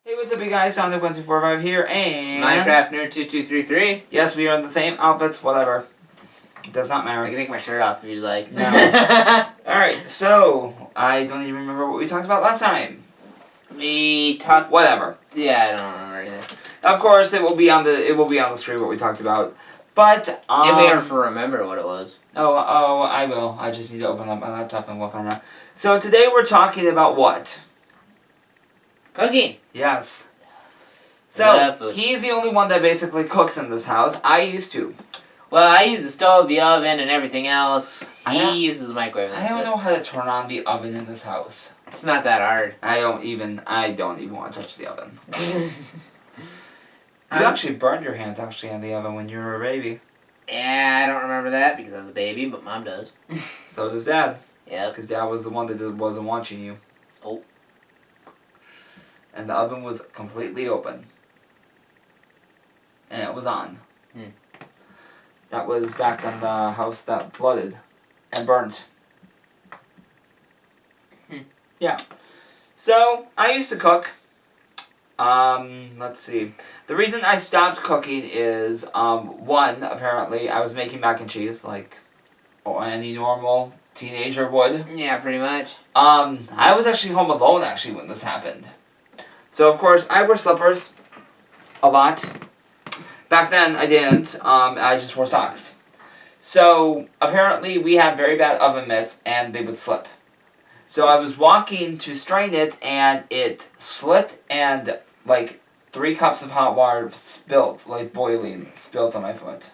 Hey, what's up, you guys? Sonic1245 here, and Minecraft Nerd 2233. yes, we are in the same outfits, whatever. It does not matter. I can take my shirt off if you'd like. No. Alright, so, I don't even remember what we talked about last time. We talked... Whatever. Yeah, I don't remember anything. Of course, it will be on the screen what we talked about. But, if we ever remember what it was. Oh, I will. I just need to open up my laptop and we'll find out. So, today we're talking about what? Cooking. Yes. So, he's the only one that basically cooks in this house. I used to. Well, I use the stove, the oven, and everything else. He uses the microwave. I don't know how to turn on the oven in this house. It's not that hard. I don't even want to touch the oven. You actually burned your hands on the oven when you were a baby. Yeah, I don't remember that because I was a baby, but Mom does. So does Dad. Yeah. Because Dad was the one that wasn't watching you. Oh. And the oven was completely open. And it was on. That was back in the house that flooded and burnt. Yeah. So, I used to cook. Let's see. The reason I stopped cooking is, one, apparently, I was making mac and cheese like any normal teenager would. Yeah, pretty much. I was actually home alone, when this happened. So, of course, I wear slippers a lot. Back then, I didn't. I just wore socks. So, apparently, we had very bad oven mitts, and they would slip. So, I was walking to strain it, and it slit, and, 3 cups of hot water spilled, boiling, spilled on my foot.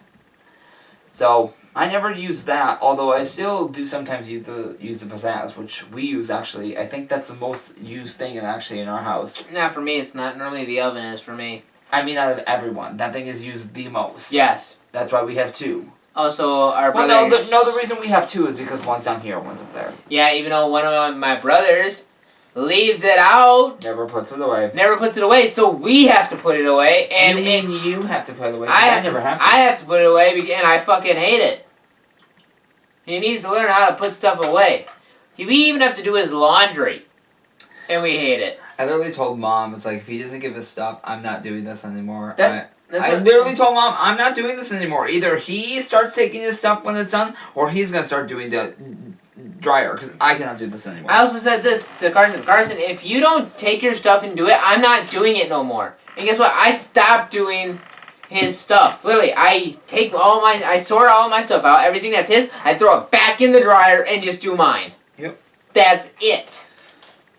So, I never used that, although I still do sometimes use the pizzazz, which we use, actually. I think that's the most used thing, in our house. Not for me, it's not. Normally, the oven is for me. I mean, out of everyone, that thing is used the most. Yes. That's why we have 2. Also, our brothers... Well, the reason we have 2 is because one's down here, one's up there. Yeah, even though one of my brothers leaves it out... Never puts it away. Never puts it away, so we have to put it away, and... You have to put it away, I never have to. I have to put it away, and I fucking hate it. He needs to learn how to put stuff away. We even have to do his laundry, and we hate it. I literally told Mom, it's like, if he doesn't give us stuff, I'm not doing this anymore. I literally told Mom, I'm not doing this anymore. Either he starts taking his stuff when it's done, or he's going to start doing the dryer, because I cannot do this anymore. I also said this to Carson. Carson, if you don't take your stuff and do it, I'm not doing it no more. And guess what? I stopped doing his stuff. Literally, I sort all my stuff out, everything that's his, I throw it back in the dryer and just do mine. Yep. That's it.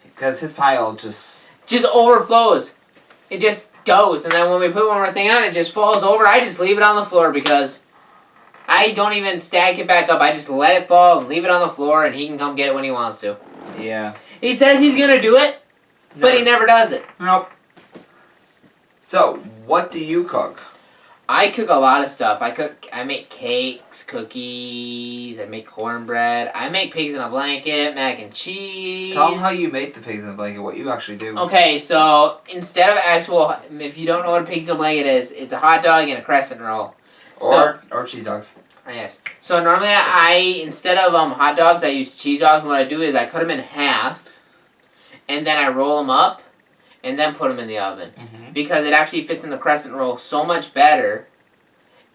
Because his pile just overflows. It just goes, and then when we put one more thing on, it just falls over. I just leave it on the floor because I don't even stack it back up. I just let it fall and leave it on the floor, and he can come get it when he wants to. Yeah. He says he's gonna do it, but he never does it. Nope. So, what do you cook? I cook a lot of stuff. I make cakes, cookies, I make cornbread, I make pigs in a blanket, mac and cheese. Tell them how you make the pigs in a blanket, what you actually do. Okay, so instead of if you don't know what a pigs in a blanket is, it's a hot dog and a crescent roll. Or cheese dogs. Yes. So normally instead of hot dogs, I use cheese dogs. And what I do is I cut them in half, and then I roll them up, and then put them in the oven. Because it actually fits in the crescent roll so much better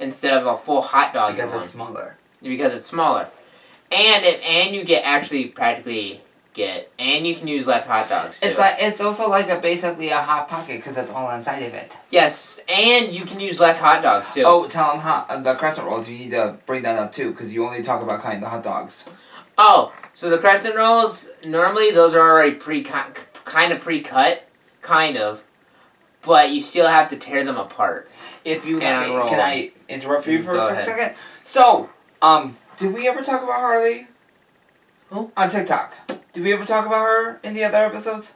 instead of a full hot dog. Because it's smaller. Because it's smaller. And you you can use less hot dogs too. It's also basically a hot pocket because that's all inside of it. Yes, and you can use less hot dogs too. Oh, tell them the crescent rolls, you need to bring that up too because you only talk about the hot dogs. Oh, so the crescent rolls, normally those are already kind of pre-cut, but you still have to tear them apart. If you let me, can I interrupt you for a quick second? So, did we ever talk about Harley? Who? On TikTok. Did we ever talk about her in the other episodes?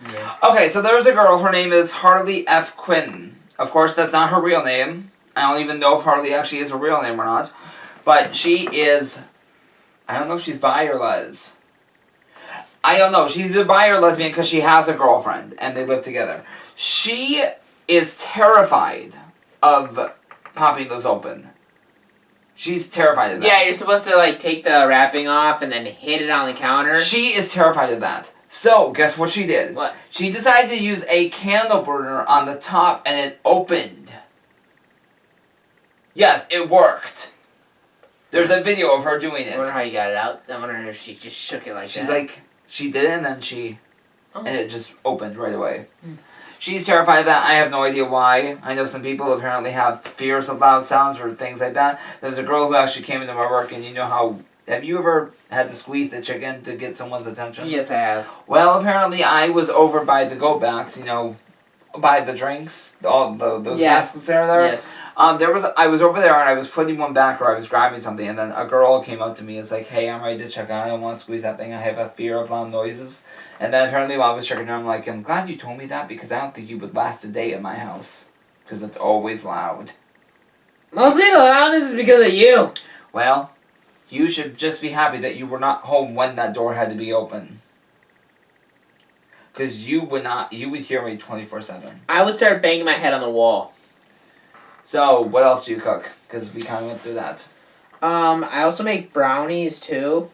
Yeah. Okay, so there's a girl, her name is Harley F. Quinn. Of course, that's not her real name. I don't even know if Harley actually is her real name or not. But she is, I don't know if she's bi or les. I don't know. She's either bi or lesbian because she has a girlfriend and they live together. She is terrified of popping those open. She's terrified of that. Yeah, you're supposed to like take the wrapping off and then hit it on the counter. She is terrified of that. So, guess what she did? What? She decided to use a candle burner on the top and it opened. Yes, it worked. There's a video of her doing I it. wonder how you got it out. I wonder if she just shook it like She's that. like, she did it and then and it just opened right away. Hmm. She's terrified of that. I have no idea why. I know some people apparently have fears of loud sounds or things like that. There's a girl who actually came into my work and you know how, have you ever had to squeeze the chicken to get someone's attention? Yes, I have. Well, apparently I was over by the go backs, you know, by the drinks, those Yeah. masks that are there. Yes. I was over there and I was putting one back or I was grabbing something and then a girl came up to me. It's like, hey, I'm ready to check out. I don't want to squeeze that thing. I have a fear of loud noises. And then apparently while I was checking her, I'm like, I'm glad you told me that because I don't think you would last a day at my house because it's always loud. Mostly the loudness is because of you. Well, you should just be happy that you were not home when that door had to be open. Because you would hear me 24/7. I would start banging my head on the wall. So, what else do you cook? Because we kind of went through that. I also make brownies too.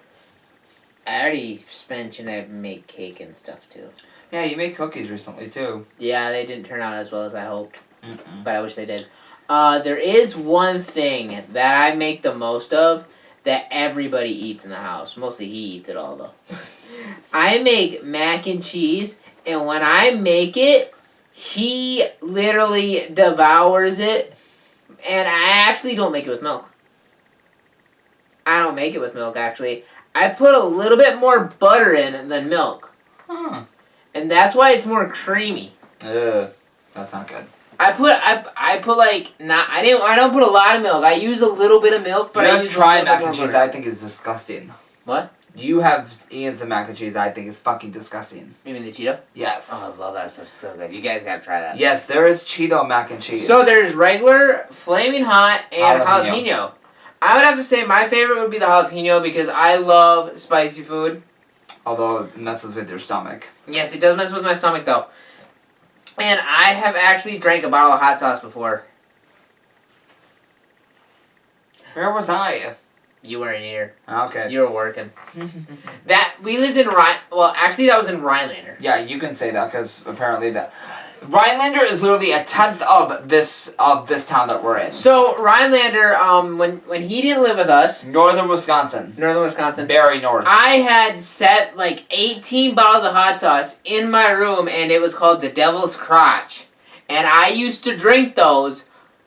I already mentioned I make cake and stuff too. Yeah, you made cookies recently too. Yeah, they didn't turn out as well as I hoped, Mm-mm. but I wish they did. There is one thing that I make the most of that everybody eats in the house. Mostly he eats it all though. I make mac and cheese, and when I make it, he literally devours it. And I actually don't make it with milk. I don't make it with milk, actually. I put a little bit more butter in than milk. Huh. And that's why it's more creamy. Ugh, that's not good. I put like I don't put a lot of milk. I use a little bit of milk, but You I have use tried a mac little and bit more cheese. butter. I think is disgusting. What? You have eaten some mac and cheese. I think is fucking disgusting. You mean the Cheeto? Yes. Oh, I love that stuff. So good. You guys gotta try that. Yes, there is Cheeto mac and cheese. So there's regular, flaming hot, and Jalapeno. jalapeno. I would have to say my favorite would be the jalapeno because I love spicy food. Although it messes with your stomach. Yes, it does mess with my stomach though. And I have actually drank a bottle of hot sauce before. Where was I? You weren't here. Okay. You were working. We lived in actually that was in Rhinelander. Yeah, you can say that because apparently that Rhinelander is literally a tenth of this town that we're in. So Rhinelander, when he didn't live with us, Northern Wisconsin. northern Wisconsin, Very north. I had set like 18 bottles of hot sauce in my room, and it was called the Devil's Crotch, and I used to drink those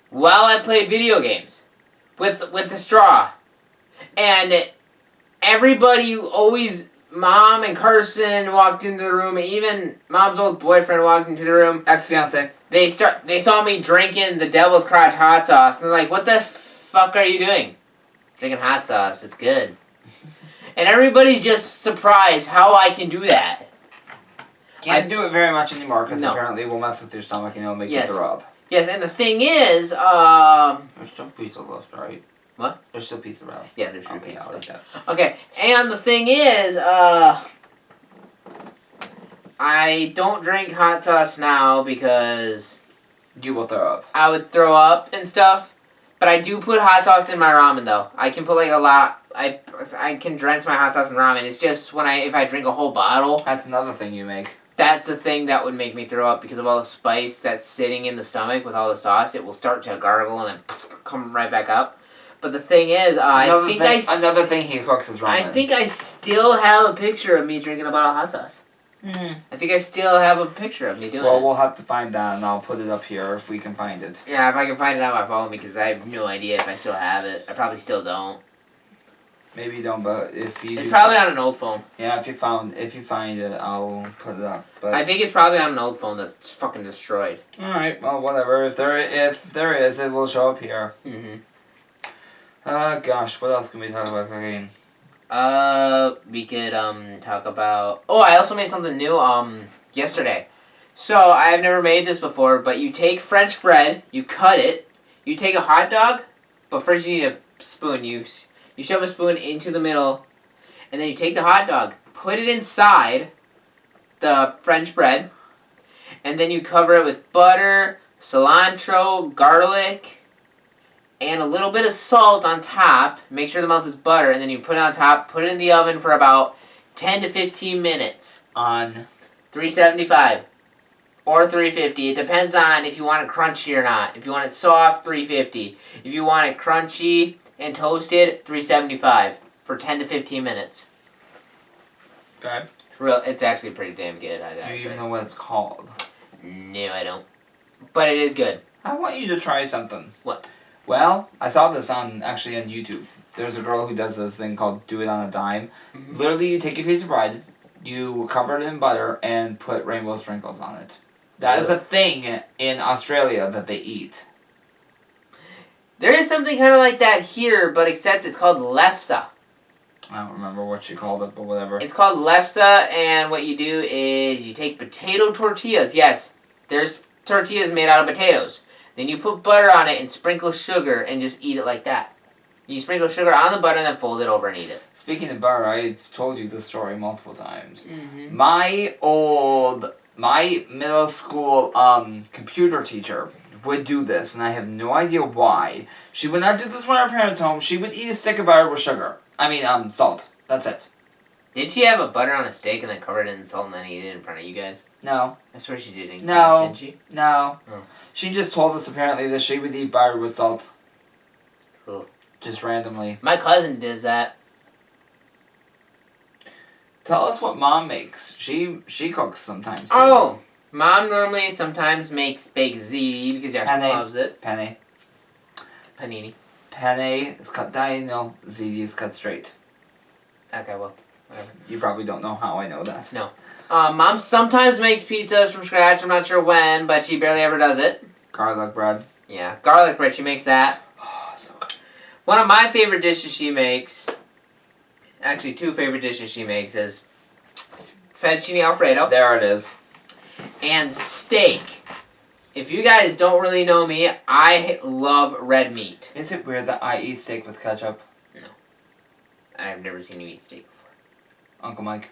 while I played video games with the straw, and everybody always. Mom and Carson walked into the room. Even Mom's old boyfriend walked into the room. Ex-fiance. They saw me drinking the Devil's Crotch hot sauce. And they're like, "What the fuck are you doing?" Drinking hot sauce. It's good. And everybody's just surprised how I can do that. Can't do it very much anymore because No. apparently it will mess with your stomach and it'll make Yes. you throw up. Yes, and the thing is, There's still pizza left, right? What? There's still pizza left. yeah, there's your Okay, pizza. I'll eat that. Okay, and the thing is, I don't drink hot sauce now because You will throw up. I would throw up and stuff. But I do put hot sauce in my ramen though. I can put like a lot. I can drench my hot sauce in ramen. It's just if I drink a whole bottle, That's another thing you make. that's the thing that would make me throw up because of all the spice that's sitting in the stomach with all the sauce. It will start to gargle and then come right back up. But the thing is, Another thing he cooks is ramen. I think I still have a picture of me drinking a bottle of hot sauce. I think I still have a picture of me doing Well, it. we'll have to find that and I'll put it up here if we can find it. Yeah, if I can find it on my phone because I have no idea if I still have it. I probably still don't. Maybe you don't, but if you It's do, probably on an old phone. yeah, if you find it, I'll put it up. But I think it's probably on an old phone that's fucking destroyed. all right, well, whatever. If there is, it will show up here. Gosh, what else can we talk about cooking? We could talk about. Oh, I also made something new yesterday. So I've never made this before, but you take French bread, you cut it, you take a hot dog, but first you need a spoon. You shove a spoon into the middle, and then you take the hot dog, put it inside the French bread, and then you cover it with butter, cilantro, garlic, and a little bit of salt on top. Make sure the melt is butter, and then you put it on top. Put it in the oven for about 10 to 15 minutes. On 375 or 350. It depends on if you want it crunchy or not. If you want it soft, 350. If you want it crunchy and toasted, 375 for 10 to 15 minutes. Okay. It's actually pretty damn good. Do you even know what it's called? No, I don't. But it is good. I want you to try something. What? Well, I saw this on YouTube. There's a girl who does this thing called Do It on a Dime. Mm-hmm. Literally, you take a piece of bread, you cover it in butter, and put rainbow sprinkles on it. That is a thing in Australia that they eat. There is something kind of like that here, but except it's called lefse. I don't remember what she called it, but whatever. It's called lefse, and what you do is you take potato tortillas. Yes, there's tortillas made out of potatoes. Then you put butter on it and sprinkle sugar and just eat it like that. You sprinkle sugar on the butter and then fold it over and eat it. Speaking of butter, I've told you this story multiple times. Mm-hmm. My middle school computer teacher would do this, and I have no idea why. She would not do this when our parents' home. She would eat a stick of butter with sugar. Salt. That's it. Did she have a butter on a steak and then cover it in salt and then eat it in front of you guys? No. I swear she did in No. class, didn't she? No. Oh. She just told us apparently that she would eat butter with salt. Cool. Just randomly. My cousin does that. Tell us what Mom makes. She cooks sometimes too. Oh! Mom normally sometimes makes baked ziti because Jackson Penne. loves it. Penne. Panini. Penne is cut diagonal. Ziti is cut straight. Okay, well, whatever. You probably don't know how I know that. No. Mom sometimes makes pizzas from scratch. I'm not sure when, but she barely ever does it. Garlic bread. Yeah, garlic bread, she makes that. Oh, so good. One of my favorite dishes she makes, actually two favorite dishes she makes, is fettuccine alfredo There it is. and steak. If you guys don't really know me, I love red meat. Is it weird that I eat steak with ketchup? I've never seen you eat steak before. Uncle Mike.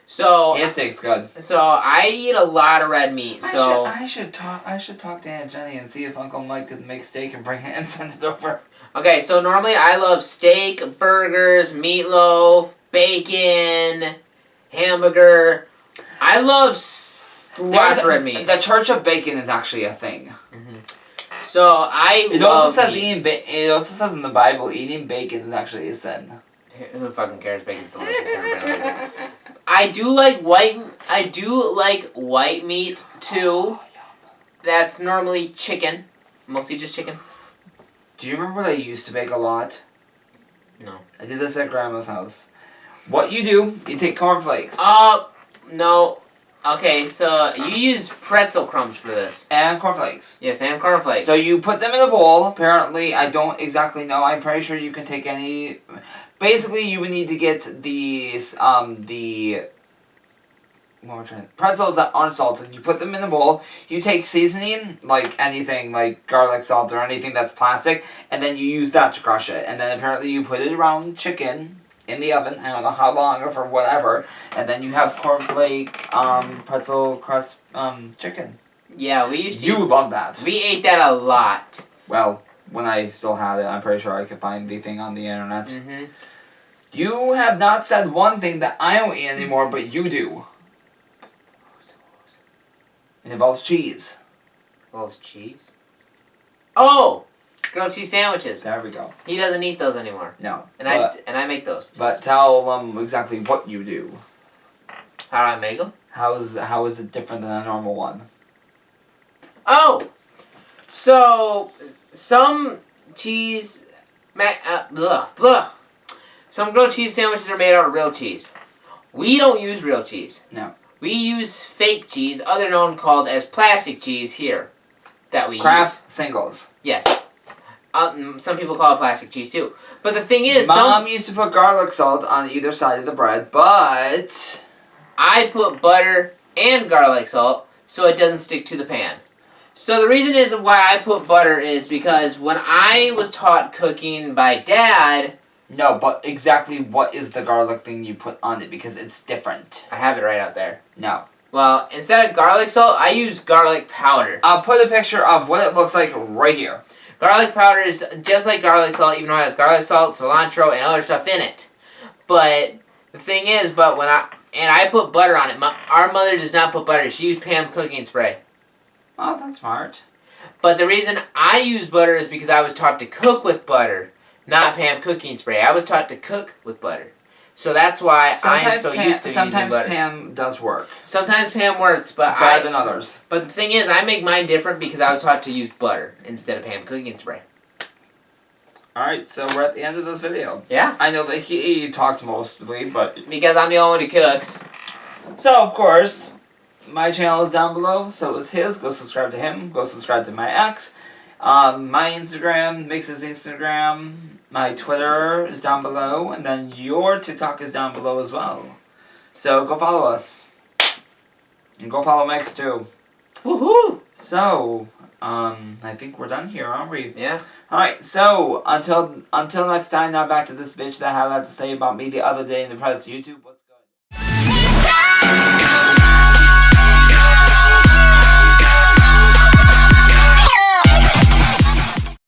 So, His steak's good. so I eat a lot of red meat. So I should talk to Aunt Jenny and see if Uncle Mike could make steak and bring it and send it over. okay, so normally I love steak, burgers, meatloaf, bacon, hamburger. I love lots of red meat. The Church of Bacon is actually a thing. So I It love also says meat. it also says in the Bible eating bacon is actually a sin. Who fucking cares? Bacon's delicious. I do like white meat too. That's normally chicken, mostly just chicken. Do you remember what I used to bake a lot? No. I did this at Grandma's house. What you do, you take cornflakes. No. Okay, so you use pretzel crumbs for this. And cornflakes. Yes, and cornflakes. So you put them in a bowl. Apparently, I don't exactly know. I'm pretty sure you can take any. Basically, you would need to get these pretzels that aren't salted. You put them in a bowl. You take seasoning, like anything, like garlic, salt, or anything that's plastic, and then you use that to crush it. And then apparently you put it around chicken in the oven. I don't know how long or for whatever. And then you have cornflake, pretzel crust, chicken. Yeah, we used to. You love that. We ate that a lot. Well, when I still had it, I'm pretty sure I could find the thing on the internet. Mm-hmm. You have not said one thing that I don't eat anymore, but you do. It involves cheese. Involves cheese? Oh! Grilled cheese sandwiches. There we go. He doesn't eat those anymore. No. And I make those. But tell them exactly what you do. How do I make them? How is it different than a normal one? Oh! So, some cheese... Some grilled cheese sandwiches are made out of real cheese. We don't use real cheese. No. We use fake cheese, other known called as plastic cheese here. That we Kraft use. singles. Yes. Some people call it plastic cheese too. But the thing is, Mom used to put garlic salt on either side of the bread, but I put butter and garlic salt so it doesn't stick to the pan. So the reason is why I put butter is because when I was taught cooking by Dad... No, but exactly what is the garlic thing you put on it? Because it's different. I have it right out there. No. Well, instead of garlic salt, I use garlic powder. I'll put a picture of what it looks like right here. Garlic powder is just like garlic salt, even though it has garlic salt, cilantro, and other stuff in it. But the thing is, I put butter on it. Our mother does not put butter. She used Pam cooking spray. Oh, that's smart. But the reason I use butter is because I was taught to cook with butter, not Pam cooking spray. I was taught to cook with butter. So that's why I'm so used to using butter. Sometimes Pam does work. Sometimes Pam works, but better than others. But the thing is, I make mine different because I was taught to use butter instead of Pam cooking spray. Alright, so we're at the end of this video. Yeah. I know that he talked mostly, but... Because I'm the only one who cooks. So, of course, my channel is down below, so is his. Go subscribe to him. Go subscribe to my ex. My Instagram, Mix's Instagram. My Twitter is down below, and then your TikTok is down below as well. So, go follow us. And go follow Mix, too. Woohoo! So... I think we're done here, aren't we? Yeah. Alright, so, until next time, now back to this bitch that had a lot to say about me the other day in the press YouTube.